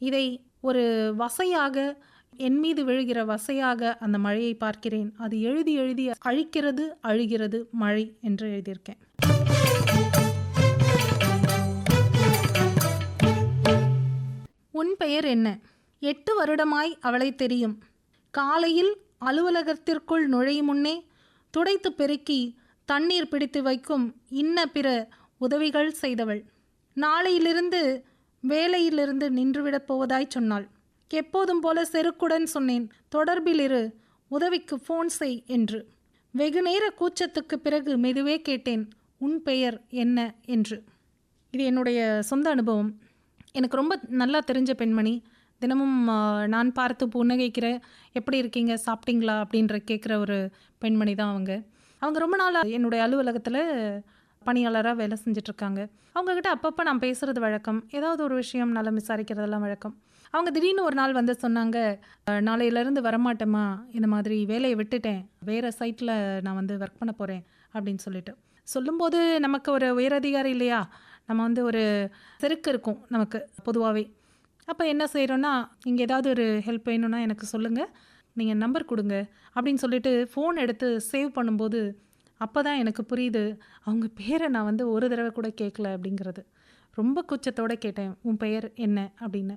[SPEAKER 3] இதை ஒரு வசையாக, என் மீது விழுகிற வசையாக அந்த மழையை பார்க்கிறேன். அது எழுதி எழுதி அழிக்கிறது அழுகிறது மழை என்று எழுதியிருக்கேன். உன் பெயர் என்ன? 8 வருடமாய் அவளை தெரியும். காலையில் அலுவலகத்திற்குள் நுழையும் முன்னே துடைத்து பெருக்கி தண்ணீர் பிடித்து வைக்கும் இன்ன பிற உதவிகள் செய்தவள். நாளையிலிருந்து வேலையிலிருந்து நின்றுவிடப் போவதாய் சொன்னாள். எப்போதும் போல செருக்குடன் சொன்னேன், தொடர்பில் இரு, உதவிக்கு ஃபோன் செய் என்று. வெகுநேர கூச்சத்துக்கு பிறகு மெதுவே கேட்டேன், உன் பெயர் என்ன என்று. இது என்னுடைய சொந்த அனுபவம். எனக்கு ரொம்ப நல்லா தெரிஞ்ச பெண்மணி. தினமும் நான் பார்த்து புன்னகைக்கிற, எப்படி இருக்கீங்க, சாப்பிட்டீங்களா அப்படின்ற கேட்குற ஒரு பெண்மணி தான் அவங்க. அவங்க ரொம்ப நாள் என்னுடைய அலுவலகத்தில் பணியாளராக வேலை செஞ்சிட்ருக்காங்க. அவங்கக்கிட்ட அப்பப்போ நான் பேசுகிறது வழக்கம். ஏதாவது ஒரு விஷயம் நல்லா விசாரிக்கிறதெல்லாம் வழக்கம். அவங்க திடீர்னு ஒரு நாள் வந்து சொன்னாங்க, நாளையிலேருந்து வரமாட்டேம்மா, இந்த மாதிரி வேலையை விட்டுட்டேன், வேறு சைட்டில் நான் வந்து ஒர்க் பண்ண போகிறேன் அப்படின்னு சொல்லிட்டு. சொல்லும்போது நமக்கு ஒரு உயரதிகாரி இல்லையா, நம்ம வந்து ஒரு செருக்கு இருக்கும் நமக்கு பொதுவாகவே. அப்போ என்ன செய்கிறோன்னா, இங்கே ஏதாவது ஒரு ஹெல்ப் வேணும்னா எனக்கு சொல்லுங்கள், நீங்கள் நம்பர் கொடுங்க அப்படின்னு சொல்லிட்டு ஃபோன் எடுத்து சேவ் பண்ணும்போது அப்போ தான் எனக்கு புரியுது, அவங்க பேரை நான் வந்து ஒரு தடவை கூட கேட்கல அப்படிங்கிறது. ரொம்ப கூச்சத்தோடு கேட்டேன், உன் பெயர் என்ன அப்படின்னு.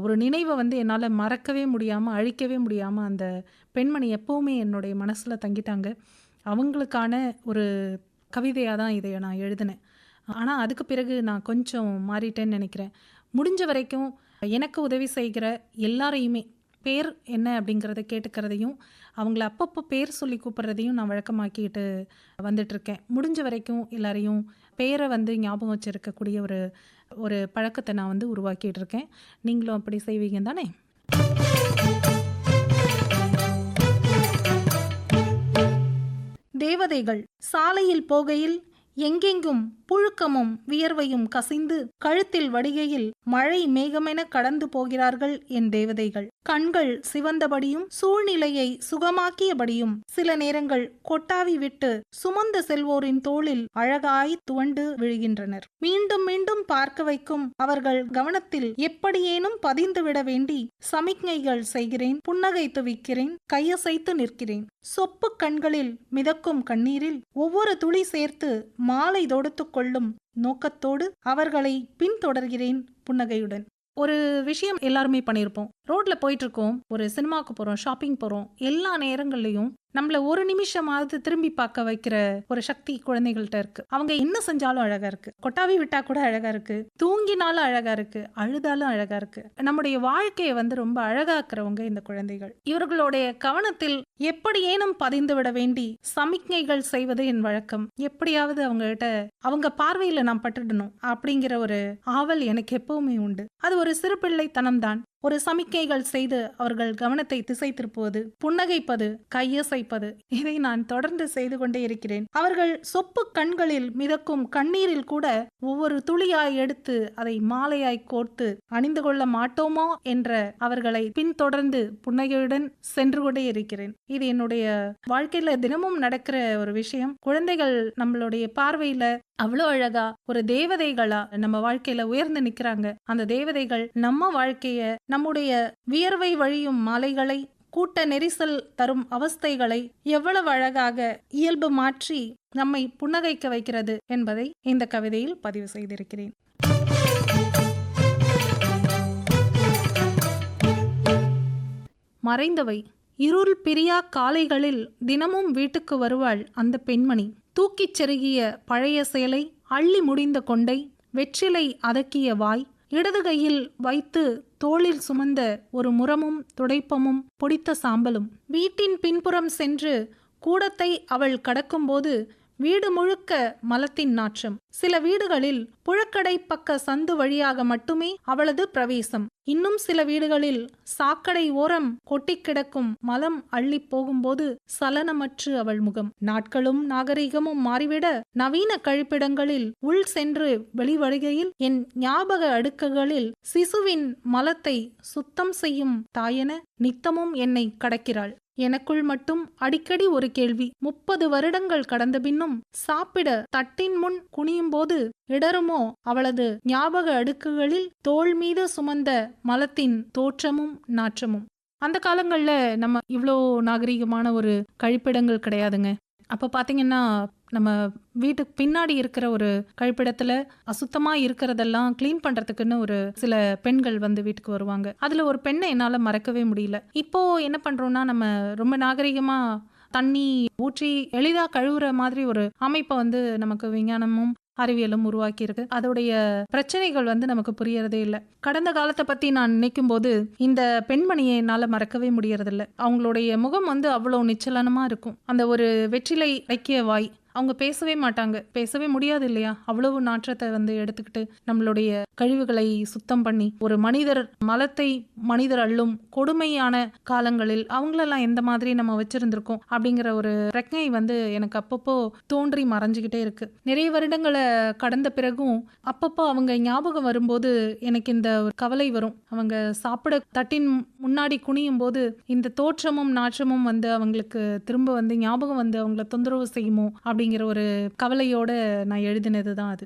[SPEAKER 3] ஒரு நினைவை வந்து என்னால் மறக்கவே முடியாமல், அழிக்கவே முடியாமல் அந்த பெண்மணி எப்போவுமே என்னுடைய மனசில் தங்கிட்டாங்க. அவங்களுக்கான ஒரு கவிதையாக தான் இதை நான் எழுதினேன். ஆனால் அதுக்கு பிறகு நான் கொஞ்சம் மாறிட்டேன்னு நினைக்கிறேன். முடிஞ்ச வரைக்கும் எனக்கு உதவி செய்கிற எல்லாரையுமே பேர் என்ன அப்படிங்கிறத கேட்டுக்கிறதையும், அவங்கள அப்பப்போ பேர் சொல்லி கூப்பிட்றதையும் நான் வழக்கமாக்கிட்டு வந்துட்டுருக்கேன். முடிஞ்ச வரைக்கும் எல்லாரையும் பேரை வந்து ஞாபகம் வச்சுருக்கக்கூடிய ஒரு பழக்கத்தை நான் வந்து உருவாக்கிட்டு இருக்கேன். நீங்களும் அப்படி செய்வீங்க தானே? தேவதைகள். சாலையில் போகையில் எங்கெங்கும் புழுக்கமும் வியர்வையும் கசிந்து கழுத்தில் வடிகையில் மழை மேகமென கடந்து போகிறார்கள் என் தேவதைகள். கண்கள் சிவந்தபடியும் சூழ்நிலையை சுகமாக்கியபடியும் சில நேரங்கள் கொட்டாவி விட்டு சுமந்து செல்வோரின் தோளில் அழகாய் துவண்டு விழுகின்றனர். மீண்டும் மீண்டும் பார்க்க வைக்கும் அவர்கள் கவனத்தில் எப்படியேனும் பதிந்துவிட வேண்டி சமிக்ஞைகள் செய்கிறேன், புன்னகைத்து விக்கிறேன், கையசைத்து நிற்கிறேன். சொப்பு கண்களில் மிதக்கும் கண்ணீரில் ஒவ்வொரு துளி சேர்த்து மாலை தொடுத்து கொள்ளும் நோக்கத்தோடு அவர்களை பின்தொடர்கிறேன் புன்னகையுடன். ஒரு விஷயம் எல்லாருமே பண்ணியிருப்போம். ரோட்ல போயிட்டு இருக்கோம், ஒரு சினிமாவுக்கு போறோம், ஷாப்பிங் போறோம். எல்லா நேரங்கள்லையும் நம்மள ஒரு நிமிஷமாவது திரும்பி பார்க்க வைக்கிற ஒரு சக்தி குழந்தைகள்கிட்ட இருக்கு. அவங்க என்ன செஞ்சாலும் அழகா இருக்கு, கொட்டாவி விட்டா கூட அழகா இருக்கு, தூங்கினாலும் அழகா இருக்கு, அழுதாலும் அழகா இருக்கு. நம்முடைய வாழ்க்கையை வந்து ரொம்ப அழகாக்குறவங்க இந்த குழந்தைகள். இவர்களுடைய கவனத்தில் எப்படியேனும் பதிந்து விட வேண்டி சமிக்ஞைகள் செய்வது என் வழக்கம். எப்படியாவது அவங்ககிட்ட, அவங்க பார்வையில நான் பட்டுடணும் அப்படிங்கிற ஒரு ஆவல் எனக்கு எப்பவுமே உண்டு. அது ஒரு சிறு பிள்ளைத்தனம் தான். ஒரு சமிக்கைகள் செய்து அவர்கள் கவனத்தை திசை திருப்புவது, புன்னகைப்பது, கையசைப்பது, இதை நான் தொடர்ந்து செய்து கொண்டே இருக்கிறேன். அவர்கள் சொப்பு கண்களில் மிதக்கும் கண்ணீரில் கூட ஒவ்வொரு துளியாய் எடுத்து அதை மாலையாய் கோர்த்து அணிந்து கொள்ள மாட்டோமோ என்ற அவர்களை பின்தொடர்ந்து புன்னகையுடன் சென்று கொண்டே இருக்கிறேன். இது என்னுடைய வாழ்க்கையில தினமும் நடக்கிற ஒரு விஷயம். குழந்தைகள் நம்மளுடைய பார்வையில அவ்வளோ அழகா ஒரு தேவதைகளா நம்ம வாழ்க்கையில உயர்ந்து நிக்கிறாங்க. அந்த தேவதைகள் நம்ம வாழ்க்கைய, நம்முடைய வியர்வை வழியும் மாலைகளை, கூட்ட நெரிசல் தரும் அவஸ்தைகளை எவ்வளவு அழகாக இயல்பு மாற்றி நம்மை புன்னகைக்க வைக்கிறது என்பதை இந்த கவிதையில் பதிவு செய்திருக்கிறேன். மறைந்தவை. இருள் பிரியா காலைகளில் தினமும் வீட்டுக்கு வருவாள் அந்த பெண்மணி. தூக்கிச் செருகிய பழைய சேலை, அள்ளி முடிந்த கொண்டை, வெற்றிலை அதக்கிய வாய், இடது கையில் வைத்து தோளில் சுமந்த ஒரு முறமும் துடைப்பமும் பொடித்த சாம்பலும். வீட்டின் பின்புறம் சென்று கூடத்தை அவள் கடக்கும்போது வீடு முழுக்க மலத்தின் நாற்றம். சில வீடுகளில் புழக்கடை பக்க சந்து வழியாக மட்டுமே அவளது பிரவேசம். இன்னும் சில வீடுகளில் சாக்கடை ஓரம் கொட்டி கிடக்கும் மலம் அள்ளி போகும்போது சலனமற்று அவள் முகம். நாட்களும் நாகரிகமும் மாறிவிட நவீன கழிப்பிடங்களில் உள் சென்று வெளிவருகையில் என் ஞாபக அடுக்குகளில் சிசுவின் மலத்தை சுத்தம் செய்யும் தாயென நித்தமும் என்னை கடக்கிறாள். எனக்குள் மட்டும் அடிக்கடி ஒரு கேள்வி. 30 வருடங்கள் கடந்த பின்னும் சாப்பிட தட்டின் முன் குனியும் போது இடருமோ அவளது ஞாபக அடுக்குகளில் தோள் மீது சுமந்த மலத்தின் தோற்றமும் நாற்றமும். அந்த காலங்கள்ல நம்ம இவ்வளோ நாகரிகமான ஒரு கழிப்பிடங்கள் கிடையாதுங்க. அப்போ பார்த்தீங்கன்னா நம்ம வீட்டுக்கு பின்னாடி இருக்கிற ஒரு கழிப்பிடத்துல அசுத்தமா இருக்கிறதெல்லாம் கிளீன் பண்றதுக்குன்னு ஒரு சில பெண்கள் வந்து வீட்டுக்கு வருவாங்க. அதுல ஒரு பெண்ணை என்னால மறக்கவே முடியல. இப்போ என்ன பண்றோம்னா, நம்ம ரொம்ப நாகரிகமா தண்ணி ஊற்றி எளிதா கழுவுற மாதிரி ஒரு அமைப்பை வந்து நமக்கு விஞ்ஞானமும் அறிவியலும் உருவாக்கி இருக்கு. அதோடைய பிரச்சனைகள் வந்து நமக்கு புரியறதே இல்லை. கடந்த காலத்தை பத்தி நான் நினைக்கும் போது இந்த பெண்மணியை என்னால மறக்கவே முடியறதில்ல. அவங்களுடைய முகம் வந்து அவ்வளோ நிச்சலனமா இருக்கும். அந்த ஒரு வெற்றிலை ஐக்கிய வாய். அவங்க பேசவே மாட்டாங்க, பேசவே முடியாது இல்லையா? அவ்வளவு நாற்றத்தை வந்து எடுத்துக்கிட்டு நம்மளுடைய கழிவுகளை சுத்தம் பண்ணி ஒரு மனிதர் மலத்தை மனிதர் அள்ளும் கொடுமையான காலங்களில் அவங்களெல்லாம் எந்த மாதிரி நம்ம வச்சிருந்திருக்கோம் அப்படிங்கிற ஒரு பிரச்சனை வந்து எனக்கு அப்பப்போ தோன்றி மறைஞ்சுக்கிட்டே இருக்கு. நிறைய வருடங்களை கடந்த பிறகும் அப்பப்போ அவங்க ஞாபகம் வரும்போது எனக்கு இந்த ஒரு கவலை வரும். அவங்க சாப்பிட தட்டின் முன்னாடி குனியும் போது இந்த தோற்றமும் நாற்றமும் வந்து அவங்களுக்கு திரும்ப வந்து ஞாபகம் வந்து அவங்கள தொந்தரவு செய்யுமோ அப்படிங்கிற ஒரு கவலையோட நான் எழுதினது தான் அது.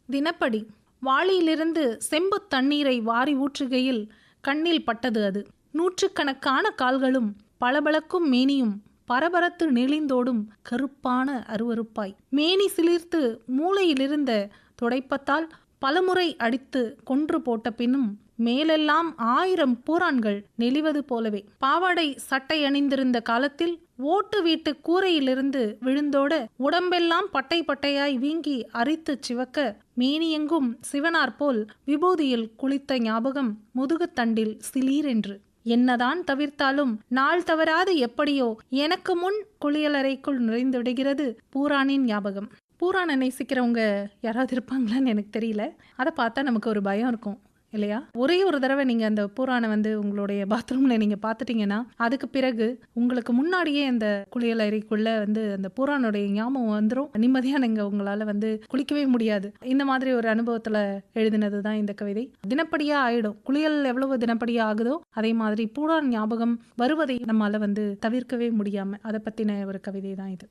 [SPEAKER 3] தினப்படி. வாளியிலிருந்து செம்பு தண்ணீரை வாரி ஊற்றுகையில் கண்ணில் பட்டது அது. நூற்றுக்கணக்கான கால்களும் பளபளக்கும் மேனியும் பரபரத்து நெளிந்தோடும் கருப்பான அருவருப்பாய். மேனி சிலிர்த்து மூளையிலிருந்த துடைப்பத்தால் பலமுறை அடித்து கொன்று போட்ட பின்னும் மேலெல்லாம் 1000 பூரான்கள் நெளிவது போலவே. பாவாடை சட்டை அணிந்திருந்த காலத்தில் ஓட்டு வீட்டு கூரையிலிருந்து விழுந்தோட உடம்பெல்லாம் பட்டை பட்டையாய் வீங்கி அரித்து சிவக்க மேனியெங்கும் சிவனார் போல் விபூதியில் குளித்த ஞாபகம் முதுகுத்தண்டில் சிலீரென்று. என்னதான் தவிர்த்தாலும் நாள் தவறாது எப்படியோ எனக்கு முன் குளியலறைக்குள் நுழைந்து விடுகிறது பூரானின் ஞாபகம். பூரானை நேசிக்கிறவங்க யாராவது இருப்பாங்களான்னு எனக்கு தெரியல. அதை பார்த்தா நமக்கு ஒரு பயம் இருக்கும் இல்லையா? ஒரே ஒரு தடவை நீங்க அந்த பூரானை வந்து உங்களுடைய பாத்ரூம்ல நீங்க பார்த்துட்டீங்கன்னா அதுக்கு பிறகு உங்களுக்கு முன்னாடியே அந்த குளியலறைக்குள்ள வந்து அந்த பூரானுடைய ஞாபகம் வந்துடும். நிம்மதியா நீங்க உங்களால வந்து குளிக்கவே முடியாது. இந்த மாதிரி ஒரு அனுபவத்துல எழுதினது தான் இந்த கவிதை. தினப்படியா ஆயிடும். குளியல் எவ்வளவு தினப்படியா ஆகுதோ அதே மாதிரி பூரான் ஞாபகம் வருவதை நம்மளால வந்து தவிர்க்கவே முடியாம அதை பத்தின ஒரு கவிதை தான் இது.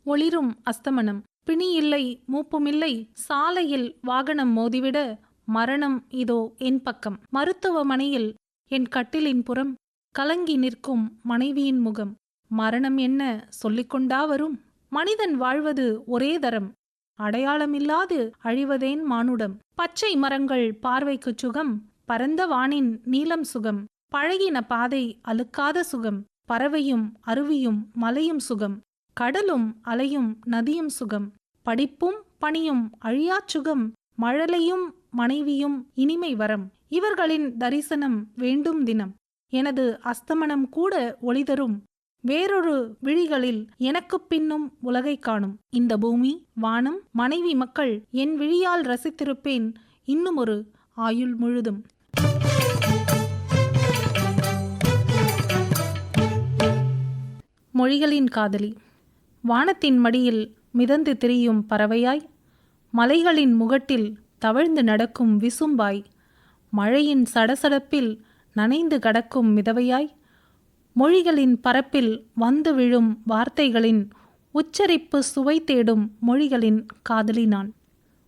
[SPEAKER 3] ஒளிரும் அஸ்தமனம். பிணி இல்லை, மூப்புமில்லை, சாலையில் வாகனம் மோதிவிட மரணம் இதோ என் பக்கம். மருத்துவமனையில் என் கட்டிலின் புறம் கலங்கி நிற்கும் மனைவியின் முகம். மரணம் என்ன சொல்லிக்கொண்டா வரும்? மனிதன் வாழ்வது ஒரே தரம், அடையாளமில்லாது அழிவதேன் மானுடம். பச்சை மரங்கள் பார்வைக்கு சுகம், பரந்த வானின் நீலம் சுகம். பழகின பாதை அழுக்காத சுகம், பறவையும் அருவியும் மலையும் சுகம். கடலும் அலையும் நதியும் சுகம், படிப்பும் பணியும் அழியாச் சுகம். மழலையும் மனைவியும் இனிமை வரம், இவர்களின் தரிசனம் வேண்டும் தினம். எனது அஸ்தமனம் கூட ஒளிதரும் வேறொரு விழிகளில் எனக்கு பின்னும் உலகை காணும் இந்த பூமி வானம் மனைவி மக்கள் என் விழியால் ரசித்திருப்பேன் இன்னும் ஒரு ஆயுள் முழுதும். மொழிகளின் காதலி. வானத்தின் மடியில் மிதந்து திரியும் பறவையாய், மலைகளின் முகட்டில் தவழ்ந்து நடக்கும் விசும்பாய், மழையின் சடசடப்பில் நனைந்து கடக்கும் மிதவையாய், மொழிகளின் பரப்பில் வந்து விழும் வார்த்தைகளின் உச்சரிப்பு சுவை தேடும் மொழிகளின் காதலி நான்.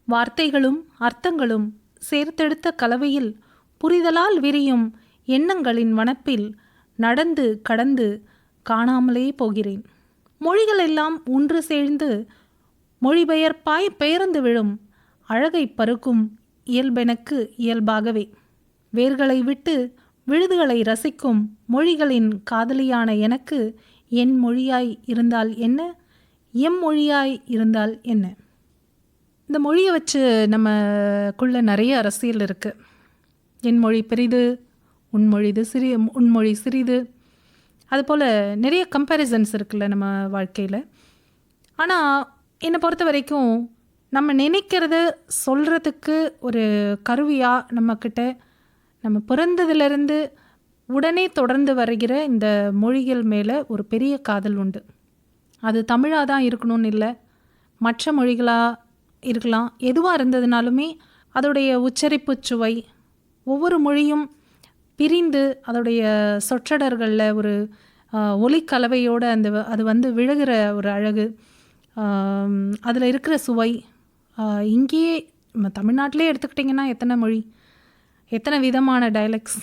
[SPEAKER 3] வார்த்தைகளும் அர்த்தங்களும் சேர்த்தெடுத்த கலவையில் புரிதலால் விரியும் எண்ணங்களின் வனப்பில் நடந்து கடந்து காணாமலே போகிறேன். மொழிகளெல்லாம் ஒன்று சேர்ந்து மொழிபெயர்ப்பாய் பெயர்ந்து விழும் அழகை பருக்கும் இயல்பெனக்கு இயல்பாகவே. வேர்களை விட்டு விழுதுகளை ரசிக்கும் மொழிகளின் காதலியான எனக்கு என் மொழியாய் இருந்தால் என்ன, எம் மொழியாய் இருந்தால் என்ன? இந்த மொழியை வச்சு நம்மக்குள்ள நிறைய அரசியல் இருக்குது. என் மொழி பெரிது, உன்மொழி சிறிது, அதுபோல் நிறைய கம்பேரிசன்ஸ் இருக்குல்ல நம்ம வாழ்க்கையில். ஆனால் என்னை பொறுத்த வரைக்கும் நம்ம நினைக்கிறத சொல்கிறதுக்கு ஒரு கருவியாக நம்மக்கிட்ட நம்ம பிறந்ததுலேருந்து உடனே தொடர்ந்து வருகிற இந்த மொழிகள் மேலே ஒரு பெரிய காதல் உண்டு. அது தமிழாக தான் இருக்கணும்னு இல்லை, மற்ற மொழிகளாக இருக்கலாம். எதுவாக இருந்ததுனாலுமே அதோடைய உச்சரிப்பு சுவை, ஒவ்வொரு மொழியும் பிரிந்து அதோடைய சொற்றொடர்களில் ஒரு ஒலிக்கலவையோடு அது வந்து விழுகிற ஒரு அழகு, அதில் இருக்கிற சுவை. இங்கேயே நம்ம தமிழ்நாட்டிலே எடுத்துக்கிட்டிங்கன்னா எத்தனை மொழி, எத்தனை விதமான டயலெக்ட்ஸ்.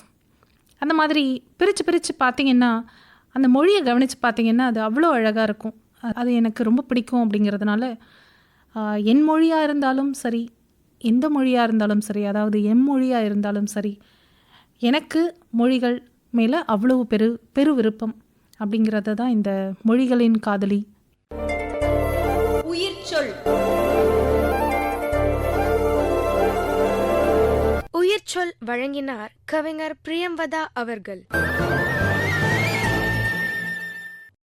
[SPEAKER 3] அந்த மாதிரி பிரித்து பார்த்திங்கன்னா அந்த மொழியை கவனித்து பார்த்திங்கன்னா அது அவ்வளோ அழகாக இருக்கும். அது எனக்கு ரொம்ப பிடிக்கும். அப்படிங்கிறதுனால என் மொழியாக இருந்தாலும் சரி, எந்த மொழியாக இருந்தாலும் சரி, அதாவது எம் மொழியாக இருந்தாலும் சரி, எனக்கு மொழிகள் மேலே அவ்வளவு பெரு விருப்பம். அப்படிங்கிறது தான் இந்த மொழிகளின் காதலி.
[SPEAKER 1] உயிர்ச்சொல்.
[SPEAKER 2] உயிர்ச்சொல் வழங்கினார் கவிஞர் பிரியம்பதா அவர்கள்.